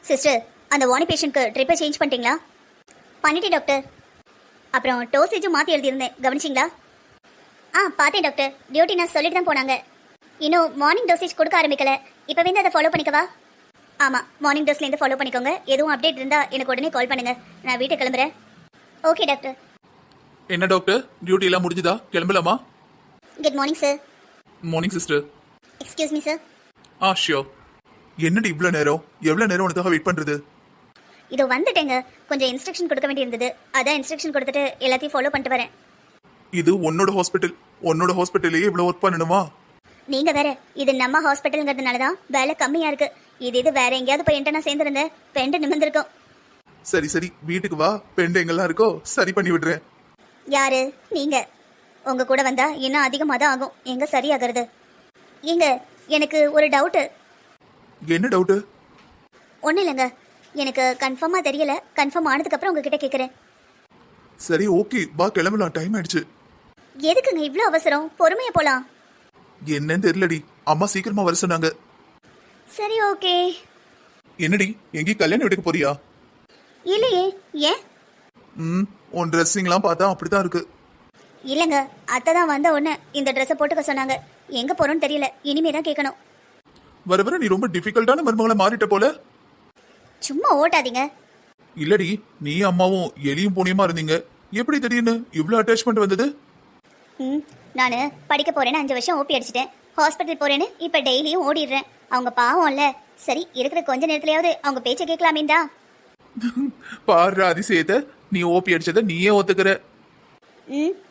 Sister, அந்த வார்னி பேஷண்ட்க்கு ட்ரிப்பை change பண்ணிட்டீங்களா? பண்ணிட்டேன் டாக்டர். அப்புறம் டோசேஜும் மாற்றி எழுதியிருந்தேன், கவனிச்சிங்களா? பார்த்தேன் டாக்டர். டியூட்டி நான் சொல்லிட்டு தான் போனாங்க. இன்னும் மார்னிங் டோசேஜ் கொடுக்க ஆரம்பிக்கல. இப்போ வந்து அதை ஃபாலோ பண்ணிக்கவா? ஆமாம், மார்னிங் டோஸ்லேருந்து ஃபாலோ பண்ணிக்கோங்க. எதுவும் அப்டேட் இருந்தால் எனக்கு உடனே கால் பண்ணுங்க. நான் வீட்டுக்கு கிளம்புறேன். Okay doctor. என்ன டாக்டர், டியூட்டி எல்லாம் முடிஞ்சுதா? கிளம்பலாமா? Good morning sir. Morning sister. Excuse me sir. Sure. என்னடி இவ்வளோ நேரம்? எவ்வளோ நேரம் உனக்காக வெயிட் பண்ணுறது? இதோ வந்துட்டேங்க. கொஞ்சம் இன்ஸ்ட்ரக்ஷன் கொடுக்க வேண்டியிருந்தது. அதான் இன்ஸ்ட்ரக்ஷன் கொடுத்துட்டு எல்லாத்தையும் ஃபாலோ பண்ணிட்டு வரேன். இது உன்னோட ஹாஸ்பிட்டல். உன்னோட ஹாஸ்பிட்டல்லையே இவ்வளோ ஒர்க் பண்ணணுமா? நீங்க வேற. இது நம்ம ஹாஸ்பிட்டலுங்கிறதுனால தான் வேலை கம்மியா இருக்கு. இது வேற எங்கேயாவது போய் என்கிட்ட நான் சேர்ந்துருந்தேன், பெண்டு நிமிர்ந்திருக்கும். சரி சரி, வீட்டுக்கு வா. பெண்டு எங்கெல்லாம் இருக்கோ சரி பண்ணி விடுறேன். யாரு? நீங்க. உங்க கூட வந்தா இன்னும் அதிகமாக தான் ஆகும். எங்க சரியாகிறது? எங்க எனக்கு ஒரு டவுட்டு. என்ன டவுட்டு? ஒன்றும் இல்லைங்க, எனக்கு கன்ஃபார்மாக தெரியல. கன்ஃபார்ம் ஆனதுக்கப்புறம் உங்ககிட்ட கேட்குறேன். சரி ஓகே, வா கிளம்பலாம். டைம் ஆயிடுச்சு. எதுக்குங்க இவ்வளோ அவசரம்? பொறுமையா போலாம். என்னன்னு தெரியலடி, அம்மா சீக்கிரமா வர சொன்னாங்க. சரி ஓகே. என்னடி, எங்கேயும் கல்யாணம் வீட்டுக்கு போறியா? இல்லையே. ஏன்? உன் ட்ரெஸ்ஸிங்லாம் பார்த்தா அப்படிதான் இருக்கு. இல்லைங்க, அத்தை தான் வந்த உடனே இந்த ட்ரெஸ்ஸை போட்டுக்க சொன்னாங்க. எங்கே போகிறோன்னு தெரியல, இனிமே தான் கேட்கணும். வர வர நீ ரொம்ப டிஃபிகல்ட்டான மருமகளை மாறிட்ட போல. சும்மா ஓட்டாதீங்க. இல்லடி, நீ அம்மாவும் எலியும் பூனியமா இருந்தீங்க. எப்படி திடீர்னு இவ்வளோ அட்டாச்மெண்ட் வந்தது? நான் படிக்க போறேன்னு 5 வருஷம் ஓபி அடிச்சிட்டேன். ஹாஸ்பிட்டல் போறேன்னு இப்போ டெய்லியும் ஓடிடுறேன். அவங்க பாவம்ல. சரி, இருக்கிற கொஞ்ச நேரத்துலயாவது அவங்க பேச்சை கேட்கலாமேண்டா. பாரு அதிசயத்தை, நீ ஓபி அடிச்சத நீயே ஒத்துக்கிற.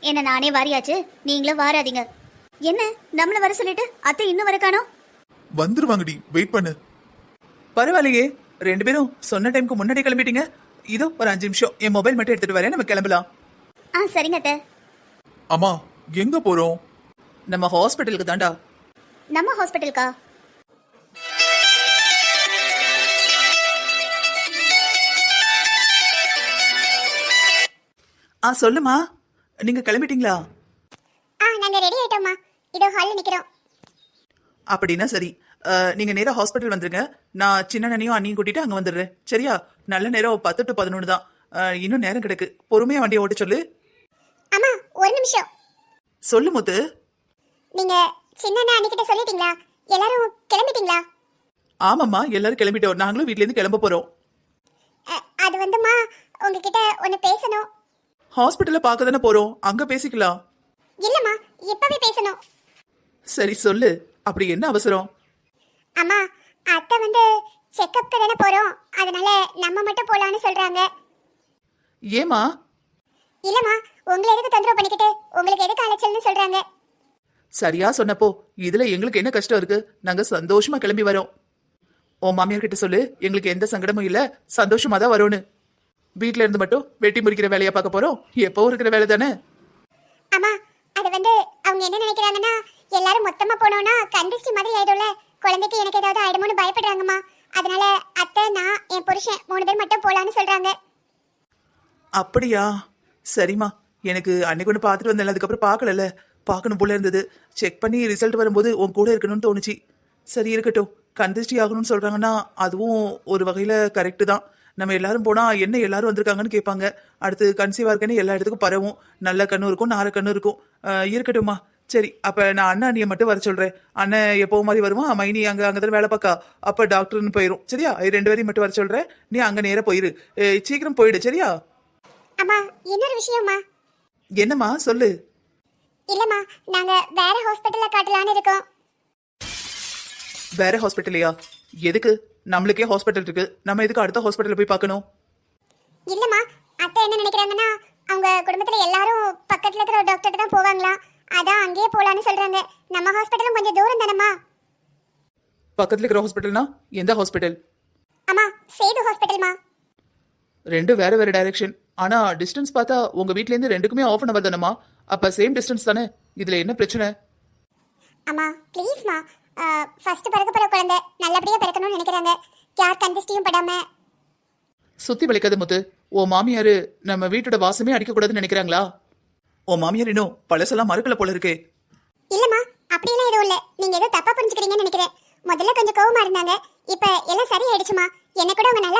என்ன நானே வாரியாச்சு, நீங்களும் வாராதீங்க. என்ன நம்மள வர சொல்லிட்டு அத்தை இன்னும் வர காணோம்? வந்துருவாங்கடி, வெயிட் பண்ணு. பரவாயில்லையே, 2 பேரும் சொன்ன டைமுக்கு முன்னாடி கிளம்பிட்டீங்க. இதோ ஒரு 5 நிமிஷம் என் மொபைல் மட்டும் எடுத்துட்டு வரேன், நம்ம கிளம்பலாம். சரிங்க அத்தை. அம்மா, எங்க போறோம்? நம்ம ஹாஸ்பிட்டலுக்கு தாண்டா. நம்ம ஹாஸ்பிட்டலுக்கா? சொல்லுமா, நீங்க கிளம்பிட்டீங்களா? நாங்க ரெடி ஆயிட்டோம்மா. இதோ ஹால்ல நிக்கிறோம். அப்படின்னா சரி, நீங்க நேரா ஹாஸ்பிட்டல் வந்துருங்க. நான் சின்ன அண்ணியும் அண்ணியும் கூட்டிட்டு அங்க வந்துடுறேன். சரியா? நல்ல நேரம் 10 to 11 தான். இன்னும் நேரம் கிடக்கு. பொறுமையா வண்டியை ஓட்ட சொல்லு. அம்மா, ஒரு நிமிஷம். சொல்லு முத்து. நீங்க சின்ன அண்ணி கிட்ட சொல்லிட்டீங்களா? எல்லாரும் கிளம்பிட்டீங்களா? ஆமாம்மா, எல்லாரும் கிளம்பிட்டோம். நாங்களும் வீட்ல இருந்து கிளம்ப போறோம். அது வந்துமா, உங்ககிட்ட ஒன்னு பேசணும். ஹாஸ்பிட்டல்ல பார்க்க தானே போறோம், அங்க பேசிக்கலாம். இல்லம்மா, இப்பவே பேசணும். சரி சொல்லு, அப்படி என்ன அவசரம்? அம்மா, அத்தை வந்து செக்கப்க்கு தானே போறோம், அதனால நம்ம மட்டும் போலான்னு சொல்றாங்க. ஏமா? இல்லம்மா, உங்களை எதுக்கு தொந்தரவு பண்ணிக்கிட்டு, உங்களுக்கு எதுக்கு அலைச்சல்னு சொல்றாங்க. சரியா சொன்னப்போ, இதுல எங்களுக்கு என்ன கஷ்டம் இருக்கு? நாங்க சந்தோஷமா கிளம்பி வரோம். உன் மாமியார் கிட்ட சொல்லு, எங்களுக்கு எந்த சங்கடமும் இல்ல, சந்தோஷமா தான் வரோன்னு. வீட்ல இருந்து மட்டும் வெட்டி முறிக்கிற வேலையா பார்க்க போறோம். எப்பவும் இருக்கிற வேலை தானே. அம்மா, அது வந்து அவங்க என்ன நினைக்கிறாங்கன்னா, எல்லாரும் மொத்தமா போனோம்னா கண்டிஸ்டி மாதிரி ஆயிடும்ல, குழந்தைக்கு எனக்கு ஏதாவது ஆயிடுமோன்னு பயப்படுறாங்கம்மா. அதனால அத்தை, நான், என் புருஷன் 3 பேர் மட்டும் போலான்னு சொல்றாங்க. அப்படியா? சரிம்மா, எனக்கு அன்னைக்கு ஒன்று பார்த்துட்டு வந்தேன், அதுக்கப்புறம் பார்க்கல, பார்க்கணும் போல இருந்தது. செக் பண்ணி ரிசல்ட் வரும்போது உன் கூட இருக்கணும்னு தோணுச்சு. சரி இருக்கட்டும். கந்திஷ்டி ஆகணும்னு சொல்றாங்கன்னா அதுவும் ஒரு வகையில கரெக்டு தான். நம்ம எல்லாரும் போனா என்ன எல்லாரும் வந்திருக்காங்கன்னு கேட்பாங்க. அடுத்து கன்சீவா இருக்கேன்னு எல்லா இடத்துக்கும் பரவும். நல்ல கண்ணு இருக்கும், நார கண்ணு இருக்கும். இருக்கட்டும்மா. சரி, அப்ப நான் அண்ணா அண்ணியை மட்டும் வர சொல்றேன். அண்ணன் எப்போ மாதிரி வருவான், மைனி அங்கதான் வேலை பார்க்கா. அப்ப டாக்டர்னு போயிரும். சரியா? 2 பேரையும் மட்டும் வர சொல்றேன். நீ அங்க நேர போயிரு. சீக்கிரம் போயிடு. சரியா? அம்மா, இன்னொரு விஷயம்மா. என்னம்மா சொல்லு. இல்லம்மா, நாங்க வேற ஹாஸ்பிட்டல்ல காட்டலான்னு இருக்கோம். வேற ஹாஸ்பிட்டலையா? எதுக்கு? நம்மளுக்கே ஹாஸ்பிட்டல் இருக்கு, நம்ம எதுக்கு அடுத்த ஹாஸ்பிட்டல்ல போய் பார்க்கணும்? இல்லம்மா, அத்தை என்ன நினைக்கிறாங்கன்னா, அவங்க குடும்பத்துல எல்லாரும் பக்கத்துல இருக்கிற ஒரு டாக்டர் தான் போவாங்களா, அதான் அங்கேயே போலான்னு சொல்றாங்க. நம்ம ஹாஸ்பிட்டலும் கொஞ்சம் தூரம் தானம்மா. பக்கத்துல இருக்கிற ஹாஸ்பிட்டல்னா எந்த ஹாஸ்பிட்டல்? அம்மா, சேது ஹாஸ்பிட்டல்மா. 2 வேற வேற டைரக்ஷன். ஆனா டிஸ்டன்ஸ் பார்த்தா உங்க வீட்ல இருந்து 2க்குமே ½ hour தானம்மா. அப்ப சேம் டிஸ்டன்ஸ் தானே. இதுல என்ன பிரச்சனை? அம்மா ப்ளீஸ்மா, ஃபர்ஸ்ட் பிறக்க போற குழந்தை நல்லபடியா பிறக்கணும்னு நினைக்கிறாங்க. யார் கண்டிஸ்டியும் படாம. சுத்தி வளைக்காத முத்து. உன் மாமியாரு நம்ம வீட்டோட வாசமே அடிக்கக்கூடாதுன்னு நினைக்கிறாங்களா? உன் மாமியார் இன்னும் பழசெல்லாம் மறுக்கல போல இருக்கே. இல்லம்மா, அப்படியெல்லாம் எதுவும் இல்ல. நீங்க ஏதோ தப்பா புரிஞ்சுக்கிறீங்கன்னு நினைக்கிறேன். முதல்ல கொஞ்சம் கோவமா இருந்தாங்க, இப்ப எல்லாம் சரியாயிடுச்சுமா. என்ன கூட அவங்க நல்ல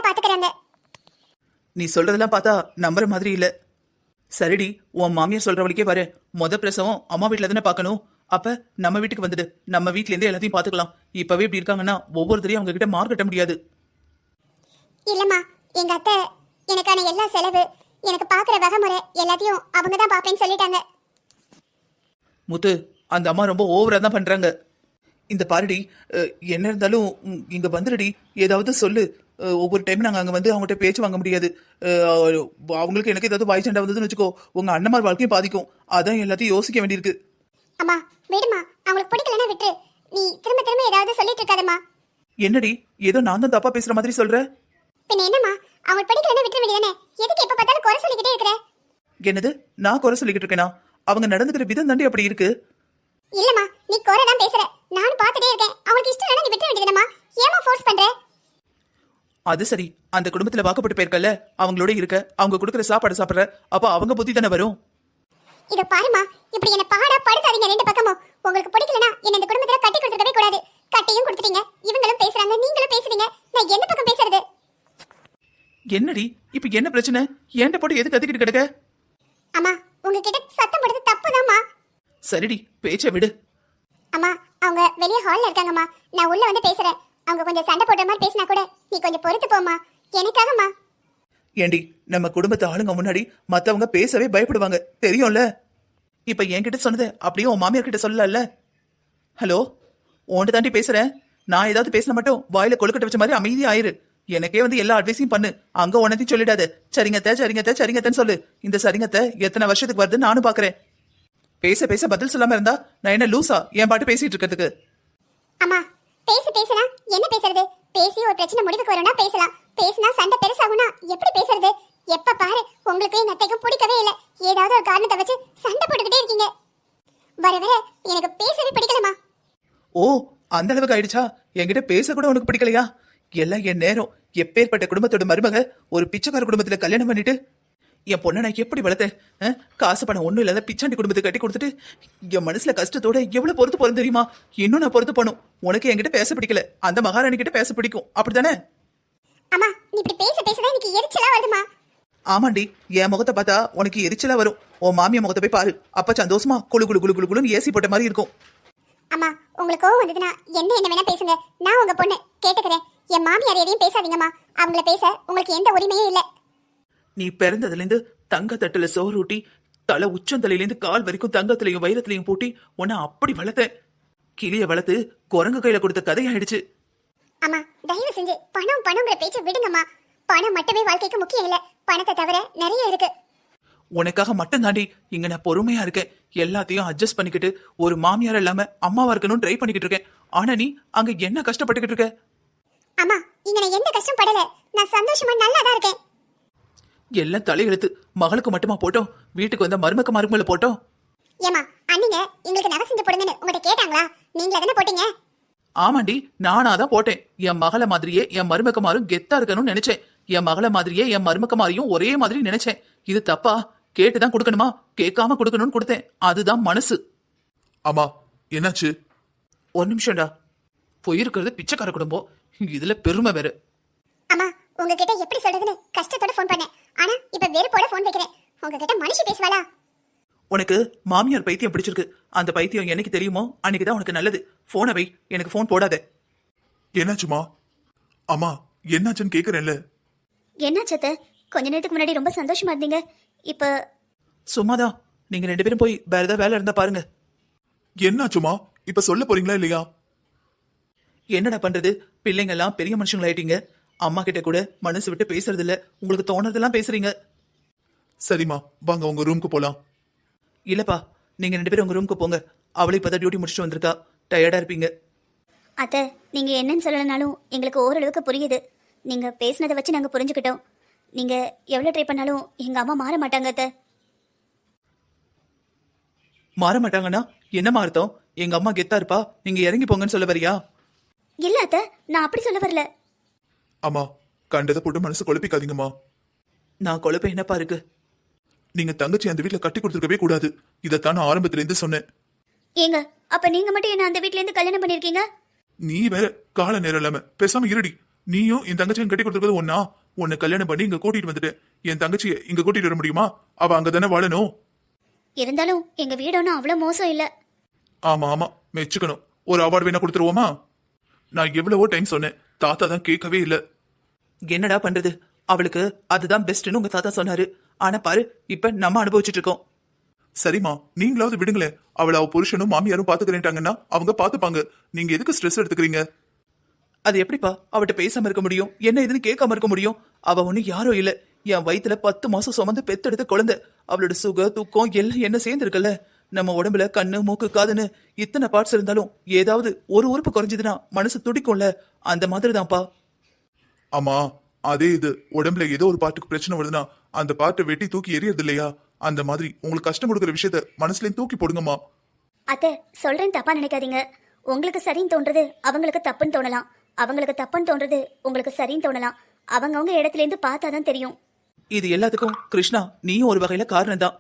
நீ சொல்றதெல்லாம் பார்த்தா நம்புற மாதிரி இல்ல. சரிடி, உன் மாமியார் சொல்ற வழிக்கே வர. பிரசவம் அம்மா வீட்டுல தானே பார்க்கணும். அப்ப நம்ம வீட்டுக்கு வந்துடு. நம்ம வீட்ல இருந்தே எல்லாத்தையும் பாத்துக்கலாம். இப்பவே இப்படி இருக்காங்கன்னா ஒவ்வொருத்தரையும் அவங்க கிட்ட மார்க் கட்ட முடியாது. இல்லம்மா, எங்க அத்தை எனக்கான எல்லா செலவு, எனக்கு பாக்குற வகைமுறை எல்லாத்தையும் அவங்க தான் பாப்பேன்னு சொல்லிட்டாங்க. முத்து, அந்த அம்மா ரொம்ப ஓவரா தான் பண்றாங்க. இந்த பாருடி, என்ன இருந்தாலும் இங்க வந்துடுடி. ஏதாவது சொல்லு. ஒவ்வொரு டைம் நாங்க அங்க வந்து அவங்ககிட்ட பேச்சு வாங்க முடியாது. அவங்களுக்கு எனக்கு ஏதாவது வாய் சண்டை வந்ததுன்னு வச்சுக்கோ, உங்க அண்ணமார் வாழ்க்கையும் பாதிக்கும். அதான் எல்லாத்தையும் யோசிக்க வேண்டியிருக்கு. அம்மா விடுமா, அவங்களுக்கு பிடிக்கலன்னா விட்டு. நீ திரும்ப திரும்ப ஏதாவது சொல்லிட்டு இருக்காதம்மா. என்னடி, ஏதோ நான் தான் தப்பா பேசுற மாதிரி சொல்ற? பின்ன என்னம்மா, அவங்களுக்கு பிடிக்கலன்னா விட்டுற வேண்டியதானே? எதுக்கு எப்ப பார்த்தாலும் குறை சொல்லிக்கிட்டே இருக்கிற? என்னது, நான் குறை சொல்லிக்கிட்டு இருக்கேனா? அவங்க நடந்துக்கிற விதம் தாண்டி அப்படி இருக்கு. இல்லம்மா, நீ குறை தான் பேசுற. நானும் பார்த்துட்டே இருக்கேன். அவங்களுக்கு இஷ்டம் இல்லைன்னா நீ விட்டுற வேண்டியதானம்மா. ஏமா ஃபோர்ஸ் பண்ற? அது சரி, அந்த குடும்பத்துல வாக்கப்பட்டு போயிருக்கல, அவங்களோட இருக்க, அவங்க கொடுக்குற சாப்பாடு சாப்பிடுற, அப்ப அவங்க புத்தி தானே வரும். இத பாருமா, இப்படி என்ன பாடா படுத்தாதீங்க ரெண்டு பக்கமும். உங்களுக்கு பிடிக்கலனா என்ன இந்த குடும்பத்துல கட்டி கொடுத்துடவே கூடாது. கட்டியும் கொடுத்துட்டீங்க, இவங்களும் பேசுறாங்க, நீங்களும் பேசுறீங்க. நான் எந்த பக்கம் பேசுறது? என்னடி, இப்ப என்ன பிரச்சனை? ஏன்ட்ட போட்டு எது கத்திக்கிட்டு கிடக்க? அம்மா, உங்ககிட்ட சத்தம் போடுறது தப்புதாம்மா. சரிடி, பேச்ச விடு. அம்மா, அவங்க வெளிய ஹால்ல இருக்காங்கம்மா. நான் உள்ள வந்து பேசுறேன். அவங்க கொஞ்சம் சண்டை போடுற மாதிரி பேசினா கூட நீ கொஞ்சம் பொறுத்து போம்மா. எனக்காகம்மா. ஏண்டி, நம்ம குடும்பத்து ஆளுங்க முன்னாடி மத்தவங்க பேசவே பயப்படுவாங்க, தெரியும்ல? இப்ப என்கிட்ட சொன்னதை அப்படியே உன் மாமியார் கிட்ட சொல்லல. ஹலோ, உன்கிட்ட தாண்டி பேசுறேன். நான் ஏதாவது பேசின மட்டும் வாயில கொழுக்கட்டை வச்ச மாதிரி அமைதியா ஆயிரு. எனக்கே வந்து எல்லா அட்வைஸையும் பண்ணு. அங்க உனத்தையும் சொல்லிடாத. சரிங்கத்த சரிங்கத்த சரிங்கத்தன்னு சொல்லு. இந்த சரிங்கத்த எத்தனை வருஷத்துக்கு வருதுன்னு நானும் பாக்குறேன். பேச பேச பதில் சொல்லாம இருந்தா நான் என்ன லூசா என் பாட்டு பேசிட்டு இருக்கிறதுக்கு? அம்மா, பேசுனா என்ன பேசுறது? பேசி ஒரு பிரச்சனை முடிவுக்கு வரும்னா பேசலாம். பேசினா சண்டை பெருசாகும்னா எப்படி பேசுறது? எப்ப பாரு உங்களுக்கு எங்க அத்தைக்கும் பிடிக்கவே இல்லை. ஏதாவது ஒரு காரணத்தை வச்சு சண்டை போட்டுக்கிட்டே இருக்கீங்க. வர வர எனக்கு பேசவே பிடிக்கலமா. ஓ, அந்த அளவுக்கு ஆயிடுச்சா? என்கிட்ட பேச கூட உனக்கு பிடிக்கலையா? எல்லாம் என் நேரம். எப்பேற்பட்ட குடும்பத்தோட மருமக ஒரு பிச்சைக்கார குடும்பத்துல கல்யாணம் பண்ணிட்டு என் பொண்ணை நான் எப்படி வளர்த்தேன்? காசு பணம் ஒண்ணும் இல்லாத பிச்சாண்டி குடும்பத்துக்கு கட்டி கொடுத்துட்டு என் மனசுல கஷ்டத்தோட எவ்வளவு பொறுத்து போறேன் தெரியுமா? இன்னும் நான் பொறுத்து போனும். உனக்கு என்கிட்ட பேச பிடிக்கல, அந்த மகாராணி கிட்ட பேச பிடிக்கும், அப்படித்தானே? அம்மா, நீ இப்படி பேசதான் எனக்கு எரிச்சலா வருதுமா. ஆமாண்டி, என் முகத்தை பார்த்தா உனக்கு எரிச்சலா வரும். உன் மாமியா முகத்தை போய் பாரு. அப்ப சந்தோஷமா குளு குளு குளு குளு குளுன்னு ஏசி போட்ட மாதிரி இருக்கும். அம்மா, உங்களுக்கு கோவம் வந்ததுன்னா என்ன வேணா பேசுங்க. நான் உங்க பொண்ணு, கேட்டுக்கிறேன். என் மாமியார் எதையும் பேசாதீங்கம்மா. அவங்கள பேச உங்களுக்கு எந்த உரிமையும் இல்லை. நீ பிறந்ததுல இருந்து தங்க தட்டுல சோறு ஊட்டி, தலை உச்சந்தலையில இருந்து கால் வரைக்கும் தங்கத்திலையும் வைரத்திலையும் பூட்டி உன்னை அப்படி வளர்த்தேன். கிளிய வளர்த்து குரங்கு கையில கொடுத்த கதையாயிடுச்சு. அம்மா, தயவு செஞ்சு பணம்ங்கிற பேச்சை விடுங்கம்மா. பணம் மட்டுமே வாழ்க்கைக்கு முக்கியம் இல்ல. பணத்தை தவிர நிறைய இருக்கு. உனக்காக மட்டும் தாண்டி இங்க நான் பொறுமையா இருக்கேன். எல்லாத்தையும் அட்ஜஸ்ட் பண்ணிக்கிட்டு ஒரு மாமியார் இல்லாம அம்மாவா இருக்கணும் ட்ரை பண்ணிக்கிட்டு இருக்கேன். ஆனா நீ அங்க என்ன கஷ்டப்பட்டுக்கிட்டு இருக்க? அம்மா, இங்க நான் எந்த கஷ்டம் படல. நான் சந்தோஷமா நல்லா தான் இருக்கேன். எல்லாம் தலையெழுத்து. மகளுக்கு மட்டுமா போட்டோம்? வீட்டுக்கு வந்த மருமக்க மருமகளை போட்டோம். ஏமா, அண்ணிங்க எங்களுக்கு நகை செஞ்சு போடுங்கன்னு உங்கள்ட்ட கேட்டாங்களா? நீங்களே தானே போட்டீங்க. ஆமாண்டி, நானாதான் போட்டேன். என் மகளை மாதிரியே என் மருமக்க மாரும் கெத்தா இருக்கணும்னு நினைச்சேன். என் மகளை மாதிரியே என் மருமக்க மாரியும் ஒரே மாதிரி நினைச்சேன். இது தப்பா? கேட்டுதான் கொடுக்கணுமா? கேட்காம கொடுக்கணும்னு கொடுத்தேன். அதுதான் மனசு. அம்மா, என்னாச்சு? ஒரு நிமிஷம்டா. போயிருக்கிறது பிச்சைக்கார குடும்பம், இதுல பெருமை வேற. அம்மா, உங்ககிட்ட எப்படி சொல்றதுன்னு கஷ்டத்தோட ஃபோன் பண்ணேன். ஆனா இப்ப வெறுப்போட ஃபோன் வைக்கிறேன். உங்ககிட்ட மனுஷி பேசுவாளா? உனக்கு மாமியார் பைத்தியம் பிடிச்சிருக்கு. அந்த பைத்தியம் என்னைக்கு தெரியுமோ அன்னைக்குதான் உனக்கு நல்லது. போனை வை, எனக்கு போன் போடாத. என்னாச்சுமா? அம்மா, என்னாச்சுன்னு கேக்குறேன்ல. என்னாச்சத்த? கொஞ்ச நேரத்துக்கு முன்னாடி ரொம்ப சந்தோஷமா இருந்தீங்க, இப்ப? சும்மாதான். நீங்க 2 பேரும் போய் வேற ஏதாவது வேலை இருந்தா பாருங்க. என்னாச்சுமா? இப்ப சொல்ல போறீங்களா இல்லையா? என்னடா பண்றது? பிள்ளைங்க எல்லாம் பெரிய மனுஷங்களாயிட்டீங்க. அம்மா கிட்ட கூட மனசு விட்டு பேசுறது இல்ல. உங்களுக்கு தோணுறதெல்லாம் பேசுறீங்க. சரிம்மா, வாங்க உங்க ரூமுக்கு போலாம். இல்லப்பா, நீங்க 2 பேரும் உங்க ரூமுக்கு போங்க. அவளை இப்பதான் டியூட்டி முடிச்சுட்டு வந்திருக்கா. டயர்டா இருப்பீங்க. அத்தை, நீங்க என்னன்னு சொல்லலனாலும் எங்களுக்கு ஓரளவுக்கு புரியுது. நீங்க பேசுனதை வச்சு நாங்க புரிஞ்சுக்கிட்டோம். நீங்க எவ்வளவு ட்ரை பண்ணாலும் எங்க அம்மா மாற மாட்டாங்க அத்தை. மாற மாட்டாங்கன்னா என்னமா அர்த்தம்? எங்க அம்மா கெத்தா இருப்பா, நீங்க இறங்கி போங்கன்னு சொல்ல வரியா? இல்ல அத்தை, நான் அப்படி சொல்ல வரல. அம்மா, கண்டதை போட்டு மனசு குழப்பிக்காதீங்கம்மா. நான் குழப்பம் என்னப்பா இருக்கு? நீங்க தங்கச்சி அந்த வீட்டுல கட்டி கொடுத்துருக்கவே கூடாது. இதைத்தான் நான் ஆரம்பத்துல இருந்து சொன்னேன். ஏங்க, அப்ப நீங்க மட்டும் என்ன அந்த வீட்ல இருந்து கல்யாணம் பண்ணிருக்கீங்க? நீ வேற கால நேரம் இல்லாம பேசாம இருடி. நீயும் என் தங்கச்சியும் கட்டி கொடுத்துருக்கிறது ஒன்னா? உன்னை கல்யாணம் பண்ணி இங்க கூட்டிட்டு வந்துட்டேன். என் தங்கச்சியை இங்க கூட்டிட்டு வர முடியுமா? அவ அங்கதானே வாழணும். இருந்தாலும் எங்க வீடு ஒன்றும் அவ்வளோ மோசம் இல்லை. ஆமா ஆமா, மெச்சுக்கணும். ஒரு அவார்டு வேணா கொடுத்துருவோமா? நான் எவ்வளவோ டைம் சொன்னேன், தாத்தா தான் கேட்கவே இல்ல. என்னடா பண்றது, அவளுக்கு அதுதான் பெஸ்ட்னு உங்க தாத்தா சொன்னாரு. ஆனா பாரு, இப்ப நம்ம அனுபவிச்சுட்டு இருக்கோம். சரிம்மா, நீங்களாவது விடுங்களேன். அவளை அவ புருஷனும் மாமியாரும் பாத்துக்கிறேன்ட்டாங்கன்னா அவங்க பாத்துப்பாங்க. நீங்க எதுக்கு ஸ்ட்ரெஸ் எடுத்துக்கிறீங்க? அது எப்படிப்பா அவட்ட பேசாம இருக்க முடியும், என்ன இதுன்னு கேட்காம இருக்க முடியும்? அவ ஒண்ணு யாரோ இல்ல, என் வயித்துல 10 மாசம் சுமந்து பெத்தெடுத்த குழந்தை. அவளோட சுக தூக்கம் எல்லாம் என்ன சேர்ந்து இருக்குல்ல. நம்ம உடம்புல கண்ணு மூக்கு காதுன்னு இத்தனை பார்ட்ஸ் இருந்தாலும் ஏதாவது ஒரு உறுப்பு குறைஞ்சதுன்னா மனசு துடிக்கும்ல. அந்த மாதிரி தான்ப்பா. ஆமா, அதே இது உடம்புல ஏதோ ஒரு பாட்டுக்கு பிரச்சனை வருதுன்னா அந்த பாட்டை வெட்டி தூக்கி எறியறது இல்லையா? அந்த மாதிரி உங்களுக்கு கஷ்டம் கொடுக்குற விஷயத்த மனசுலயும் தூக்கி போடுங்கம்மா. அத்தை, சொல்றேன், தப்பா நினைக்காதீங்க. உங்களுக்கு சரின்னு தோன்றது அவங்களுக்கு தப்புன்னு தோணலாம். அவங்களுக்கு தப்புன்னு தோன்றது உங்களுக்கு சரின்னு தோணலாம். அவங்கவுங்க இடத்துல இருந்து பார்த்தாதான் தெரியும். இது எல்லாத்துக்கும் கிருஷ்ணா நீயும் ஒரு வகையில காரணம் தான்.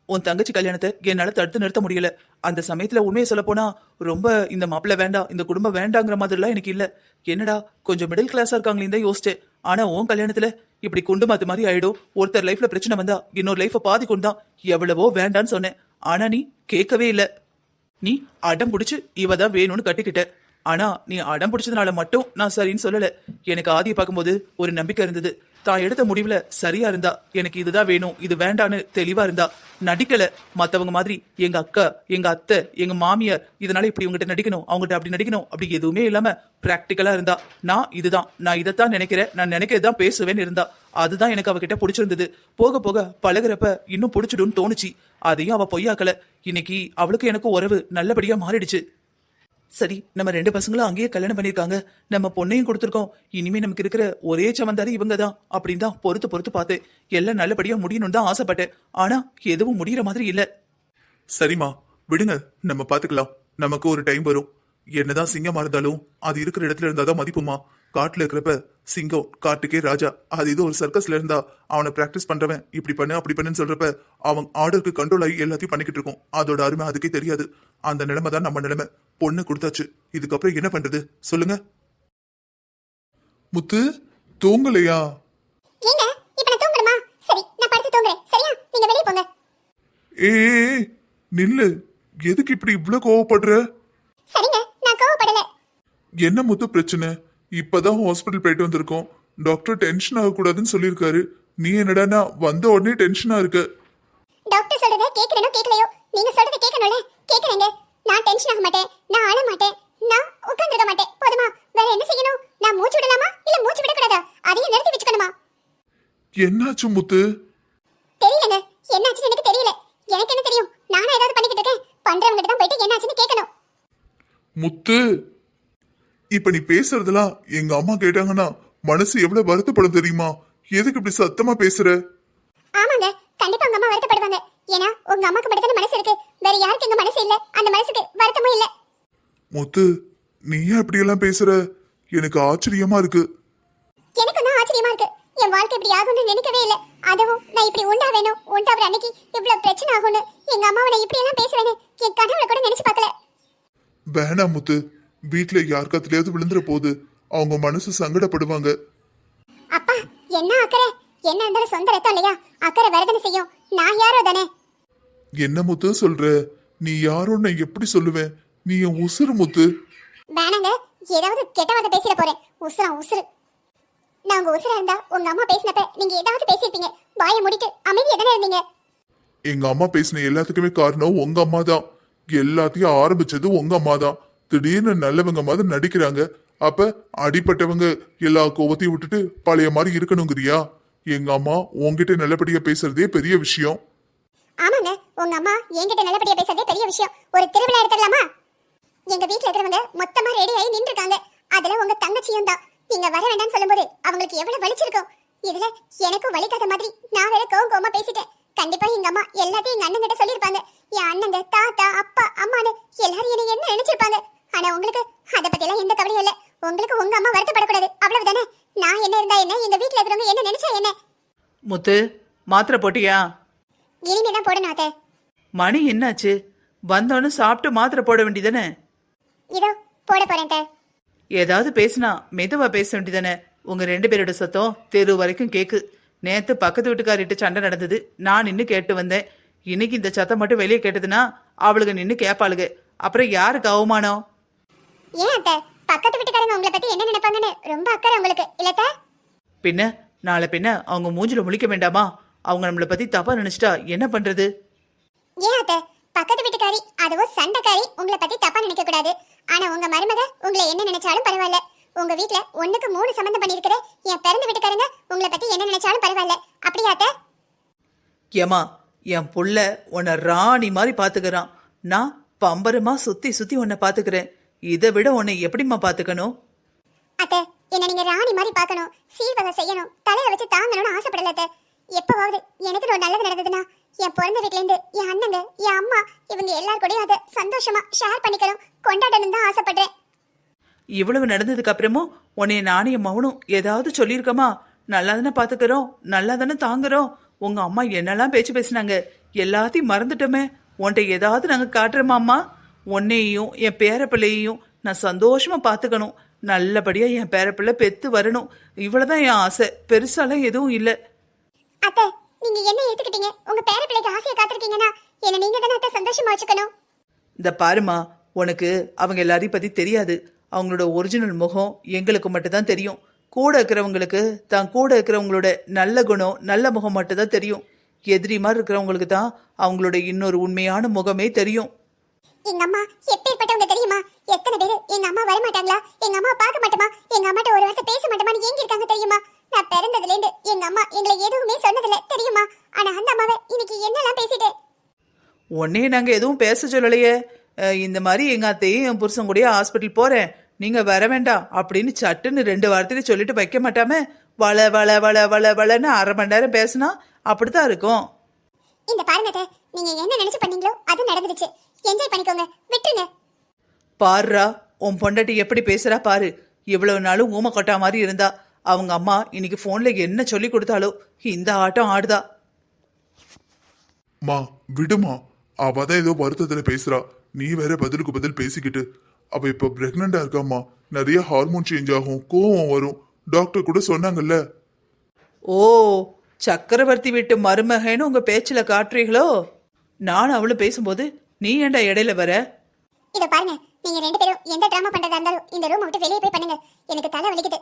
உன் தங்கச்சி கல்யாணத்தை என்னால தடுத்து நிறுத்த முடியல. அந்த சமயத்துல உண்மையை சொல்ல போனா ரொம்ப இந்த மாப்பிள்ள வேண்டாம், இந்த குடும்பம் வேண்டாங்கிற மாதிரிலாம் எனக்கு இல்ல. என்னடா கொஞ்சம் மிடில் கிளாஸா இருக்காங்களேன்னு தான் யோசிச்சேன். ஆனா உன் கல்யாணத்துல இப்படி குண்டு மாத்து மாதிரி ஆயிடும். ஒருத்தர் லைஃப்ல பிரச்சனை வந்தா இன்னொரு லைஃப பாதி கொண்டுதான் எவ்வளவோ வேண்டான்னு சொன்னேன். ஆனா நீ கேட்கவே இல்ல. நீ அடம் பிடிச்சு இவதான் வேணும்னு கட்டிக்கிட்ட. ஆனா நீ அடம் பிடிச்சதுனால மட்டும் நான் சரின்னு சொல்லல. எனக்கு ஆதியை பார்க்கும்போது ஒரு நம்பிக்கை இருந்தது. தான் எடுத்த முடிவுல சரியா இருந்தா, எனக்கு இதுதான் வேணும் இது வேண்டான்னு தெளிவா இருந்தா, நடிக்கல. மத்தவங்க மாதிரி எங்க அக்கா, எங்க அத்தை, எங்க மாமியார் இதனால இப்படி உங்ககிட்ட நடிக்கணும், அவங்ககிட்ட அப்படி நடிக்கணும், அப்படி எதுவுமே இல்லாம பிராக்டிக்கலா இருந்தா, நான் இதைத்தான் நினைக்கிறேன், நான் நினைக்கிறதான் பேசுவேன்னு இருந்தா, அதுதான் எனக்கு அவகிட்ட பிடிச்சிருந்தது. போக போக பழகுறப்ப இன்னும் பிடிச்சிடும்னு தோணுச்சு. அதையும் அவ பொய்யாக்கல. இன்னைக்கு அவளுக்கு எனக்கு உறவு நல்லபடியா மாறிடுச்சு. சரி, நம்ம 2 பசங்களும் அங்கேயே கல்யாணம் பண்ணிருக்காங்க, நம்ம பொண்ணையும் கொடுத்துருக்கோம். இனிமே நமக்கு இருக்கிற ஒரே சமந்தாரி இவங்க தான் அப்படின்னு தான் பொறுத்து பார்த்தேன். எல்லாம் நல்லபடியா முடியணும்னு தான் ஆசைப்பட்டேன். ஆனா எதுவும் முடியற மாதிரி இல்ல. சரிம்மா, விடுங்க, நம்ம பாத்துக்கலாம். நமக்கு ஒரு டைம் வரும். என்னதான் சிங்கமா இருந்தாலும் அது இருக்கிற இடத்துல இருந்தாதான் மதிப்புமா. காட்டுல இருக்கிறப்ப சிங்கம் காட்டுக்கே ராஜா. அது இது ஒரு சர்க்கஸ்ல இருந்தா அவனை பிராக்டிஸ் பண்றவன் இப்படி பண்ணு அப்படி பண்ணுன்னு சொல்றப்ப அவன் ஆர்டருக்கு கண்ட்ரோல் ஆகி எல்லாத்தையும் பண்ணிக்கிட்டு இருக்கும். அதோட அருமை அதுக்கே தெரியாது. அந்த நிலைமை தான் நம்ம நிலைமை. பொண்ணு கொடுத்தாச்சு, இதுக்கப்புறம் என்ன பண்றது சொல்லுங்க. முத்து தூங்கலையா? ஏங்க இப்ப நான் தூங்கணுமா? சரி, நான் படுத்து தூங்குறேன். சரியா? நீங்க வெளிய போங்க. ஏய் நில்லு, எதுக்கு இப்படி இவ்வளவு கோவப்படுற? சரிங்க, நான் கோவப்படல. என்ன முத்து பிரச்சனை? இப்பதான் ஹாஸ்பிட்டல் போயிட்டு வந்திருக்கோம். டாக்டர் டென்ஷன் ஆகக்கூடாதுன்னு சொல்லியிருக்காரு. நீ என்னடானா வந்த உடனே டென்ஷனா இருக்க? டாக்டர் சொல்றத கேக்குறனோ கேக்கலையோ, நீங்க சொல்றத கேட்கணும்ல. கேக்குறேங்க. நான் டென்ஷன் ஆக மாட்டேன், நான் அழ மாட்டேன், நான் உட்கார்ந்திருக்க மாட்டேன். போதுமா? வேற என்ன செய்யணும்? நான் மூச்சு விடலாமா இல்ல மூச்சு விடக்கூடாதா? அதையும் நிறுத்தி வச்சுக்கணுமா? என்னாச்சு முத்து? தெரியலங்க, என்னாச்சுன்னு எனக்கு தெரியல. எனக்கு என்ன தெரியும்? நானா ஏதாவது பண்ணிக்கிட்டு இருக்கேன்? பண்றவங்க கிட்ட தான் போயிட்டு என்னாச்சுன்னு கேட்கணும். முத்து, இப்ப நீ பேசுறதெல்லாம் எங்க அம்மா கேட்டாங்கன்னா மனசு எவ்வளவு வருத்தப்படும் தெரியுமா? எதுக்கு இப்படி சத்தமா பேசுற? ஆமாங்க, கண்டிப்பா உங்க அம்மா வருத்தப்படுவாங்க. ஏன்னா உங்க அம்மாக்கு மட்டும் மனசு இருக்கு, வேற யாருக்கு எங்க மனசு இல்ல. அந்த மனசுக்கு வருத்தமும் இல்ல. முத்து, நீ ஏன் இப்படி எல்லாம் பேசுற? எனக்கு ஆச்சரியமா இருக்கு. எனக்கு தான் ஆச்சரியமா இருக்கு. என் வாழ்க்கை இப்படி ஆகும்னு நினைக்கவே இல்ல. அதுவும் நான் இப்படி உண்டா வேணும், உண்டாவர் அன்னைக்கு இவ்வளவு பிரச்சனை ஆகும்னு எங்க அம்மாவை நான் இப்படி எல்லாம் பேசுவேன்னு என் கனவுல கூட நினைச்சு பார்க்கல. வேணாம் முத்து, வீட்டுல யாருக்காத்துலயாவது விழுந்துற போது அவங்க மனசு சங்கடப்படுவாங்க. அப்பா, என்ன அக்கறை? என்ன இருந்தாலும் சொந்த ரத்தம் இல்லையா? அக்கறை வரதானே செய்யும். நான் யாரோ தானே. என்ன முத்து சொல்ற? நீ யாரோன்னு நான் எப்படி சொல்லுவேன்? நீ என் உசுறு முத்து. வேணாங்க, ஏதாவது கெட்ட வார்த்தை பேசிட போறேன். உசுரா உசுறு. நான் உங்க உசுரா இருந்தா உங்க அம்மா பேசினப்ப நீங்க ஏதாவது பேசிருப்பீங்க. வாயை மூடிட்டு அமைதியா தானே இருந்தீங்க. எங்க அம்மா பேசின எல்லாத்துக்குமே காரணம் உங்க அம்மா தான். எல்லாத்தையும் ஆரம்பிச்சது உங்க அம்மா தான். திடீர்னு நல்லவங்க மாதிரி நடிக்கிறாங்க. அப்ப அடிப்பட்டவங்க எல்லா கோவத்தையும் விட்டுட்டு பழைய மாதிரி இருக்கணுங்கிறியா? எங்க அம்மா உங்ககிட்ட நல்லபடியா பேசுறதே பெரிய விஷயம். ஆமாங்க, உங்க அம்மா என்கிட்ட நல்லபடியா பேசுறதே பெரிய விஷயம். ஒரு திருவிழா எடுத்துடலாமா? எங்க வீட்டுல இருக்கிறவங்க மொத்தமா ரெடி ஆகி நின்று இருக்காங்க. அதுல உங்க தங்கச்சியும் தான். நீங்க வர வேண்டாம்னு சொல்லும்போது அவங்களுக்கு எவ்வளவு வலிச்சிருக்கும். இதுல எனக்கும் வலிக்காத மாதிரி நான் வேற கோவமா பேசிட்டேன். கண்டிப்பா எங்க அம்மா எல்லாத்தையும் எங்க அண்ணன் கிட்ட சொல்லிருப்பாங்க. என் அண்ணங்க, தாத்தா, அப்பா, அம்மானு எல்லாரும் என்ன நினைச்சிருப்பாங்க. ஆனா உங்களுக்கு அத பத்தி எல்லாம் எந்த கவலையும் இல்ல. உங்களுக்கு உங்க அம்மா வருத்தப்படக்கூடாது, அவ்வளவுதானே. நான் என்ன இருந்தா என்ன, எங்க வீட்டுல இருக்கிறவங்க என்ன நினைச்சா என்ன? முத்து, மாத்திரை போட்டியா? இனிமேதான் போடணும் அத்தை. மணி என்னாச்சு? வந்தோன்னு சாப்பிட்டு மாத்திரை போட வேண்டியதானே? இதோ போட போறேன் அத்தை. ஏதாவது பேசினா மெதுவா பேச வேண்டியதானே? உங்க 2 பேரோட சத்தம் தெரு வரைக்கும் கேக்கு. நேத்து பக்கத்து வீட்டுக்காரிட்ட சண்டை நடந்தது, நான் நின்று கேட்டு வந்தேன். இன்னைக்கு இந்த சத்தம் மட்டும் வெளியே கேட்டதுன்னா அவளுக்கு நின்று கேட்பாளுங்க. அப்புறம் யாருக்கு அவமானம்? ஏன் அத்தை, பக்கத்து வீட்டுக்காரங்க உங்களை பத்தி என்ன நினைப்பாங்கன்னு ரொம்ப அக்கறை உங்களுக்கு இல்லத்த? பின்ன நாளை பின்ன அவங்க மூஞ்சில முழிக்க வேண்டாமா? அவங்க நம்மளை பத்தி தப்பா நினைச்சிட்டா என்ன பண்றது? ஏன் அத்தை, பக்கத்து வீட்டுக்காரி அதுவும் சண்டைக்காரி உங்களை பத்தி தப்பா நினைக்க கூடாது. ஆனா உங்க மருமக உங்களை என்ன நினைச்சாலும் பரவாயில்ல. உங்க வீட்ல 1க்கு 3 சம்பந்தம் பண்ணிருக்கிற என் பிறந்த வீட்டுக்காரங்க உங்களை பத்தி என்ன நினைச்சாலும் பரவாயில்ல. அப்படியா அத்தை? ஏமா, என் புள்ள உன்னை ராணி மாதிரி பாத்துக்கிறான். நான் பம்பரமா சுத்தி சுத்தி உன்னை பாத்துக்கிறேன். இதை விட உன்னை எப்படிம்மா பாத்துக்கணும்? அத்தை, என்ன நீங்க ராணி மாதிரி பார்க்கணும், சீர்வகை செய்யணும், தலையில வச்சு தாங்கணும்னு ஆசைப்படல அத்தை. எப்பவாவது எனக்கு ஒரு நல்லது நடந்ததுன்னா என் பிறந்த வீட்ல இருந்து என் அண்ணங்க, என் அம்மா, இவங்க எல்லார் கூடயும் அதை சந்தோஷமா ஷேர் பண்ணிக்கணும், கொண்டாடணும் தான் ஆசைப்படுறேன். இவ்வளவு நடந்ததுக்கு அப்புறமும் உன்னைய நானும் என் மகனும் ஏதாவது சொல்லியிருக்கோமா? நல்லா தானே பாத்துக்கிறோம், நல்லா தானே தாங்குறோம். உங்க அம்மா என்னெல்லாம் பேச்சு பேசினாங்க எல்லாத்தையும் மறந்துட்டோமே. உன்கிட்ட ஏதாவது நாங்க காட்டுறோமாம்மா? உன்னையும் என் பேரப்பிள்ளையையும் நான் சந்தோஷமா பாத்துக்கணும். நல்லபடியா என் பேரப்பிள்ளை பெத்து வரணும். இவ்வளவுதான் என் ஆசை, பெருசாலாம் எதுவும் இல்லை. அத்தை, நீங்க என்ன ஏத்துக்கிட்டீங்க? உங்க பேர பிள்ளைக்கு ஆசையை காத்திருக்கீங்கன்னா என்ன நீங்க தானே அத்தை சந்தோஷமா வச்சுக்கணும். இந்த பாருமா, உனக்கு அவங்க எல்லாரையும் பத்தி தெரியாது. அவங்களோட ஒரிஜினல் முகம் எங்களுக்கு மட்டும்தான் தெரியும். கூட இருக்கிறவங்களுக்கு தான் கூட இருக்கிறவங்களோட நல்ல குணம், நல்ல முகம் மட்டும்தான் தெரியும். எதிரி மாதிரி இருக்கிறவங்களுக்கு தான் அவங்களோட இன்னொரு உண்மையான முகமே தெரியும். எங்க அம்மா எப்பேற்பட்டவங்க தெரியுமா? எத்தனை பேரு எங்க அம்மா வர மாட்டாங்களா, எங்க அம்மா பார்க்க மாட்டோமா, எங்க அம்மாட்ட ஒரு வார்த்தை பேச மாட்டோமான்னு ஏங்கி இருக்காங்க தெரியுமா? நான் பிறந்ததுல இருந்து எங்க அம்மா எங்களை எதுவுமே சொன்னதில்ல தெரியுமா? ஆனா அந்த அம்மாவை இன்னைக்கு என்னெல்லாம் பேசிட்டு. உடனே நாங்க எதுவும் பேச சொல்லலையே. இந்த மாதிரி எங்க அத்தையும் என் புருஷன் கூடயே ஹாஸ்பிட்டல் போறேன், நீங்க வர வேண்டாம் அப்படின்னு சட்டுன்னு 2 வார்த்தையில சொல்லிட்டு வைக்க மாட்டாம வள வள வள வள வளன்னு 1/2 மணி நேரம் பேசினா அப்படித்தான் இருக்கும். இந்த பாருங்க அத்தை, நீங்க என்ன நினைச்சு பண்ணீங்களோ அது நடந்துருச்சு. என்ஜாய் பண்ணிக்கோங்க, விட்டுருங்க. பாருடா, உன் பொண்டாட்டி எப்படி பேசுறா பாரு. இவ்வளவு நாளும் ஊமை கொட்டா மாதிரி இருந்தா, அவங்க அம்மா இன்னைக்கு போன்ல என்ன சொல்லி கொடுத்தாலோ இந்த ஆட்டம் ஆடுதா. மா விடுமா, அவ தான் ஏதோ வருத்தத்துல பேசுறா, நீ வேற பதிலுக்கு பதில் பேசிக்கிட்டு. அவ இப்ப பிரெக்னண்டா இருக்காமா, நிறைய ஹார்மோன் சேஞ்ச் ஆகும், கோவம் வரும், டாக்டர் கூட சொன்னாங்கல்ல. ஓ, சக்கரவர்த்தி வீட்டு மருமகன்னு உங்க பேச்சுல காட்டுறீங்களோ? நான் அவளும் பேசும்போது நீ ஏன்டா இடையில வர? இத பாருங்க, நீங்க 2 பேரும் எந்த டிராமா பண்றதா இருந்தாலும் இந்த ரூம் விட்டு வெளியே போய் பண்ணுங்க. எனக்கு தலை வலிக்குது.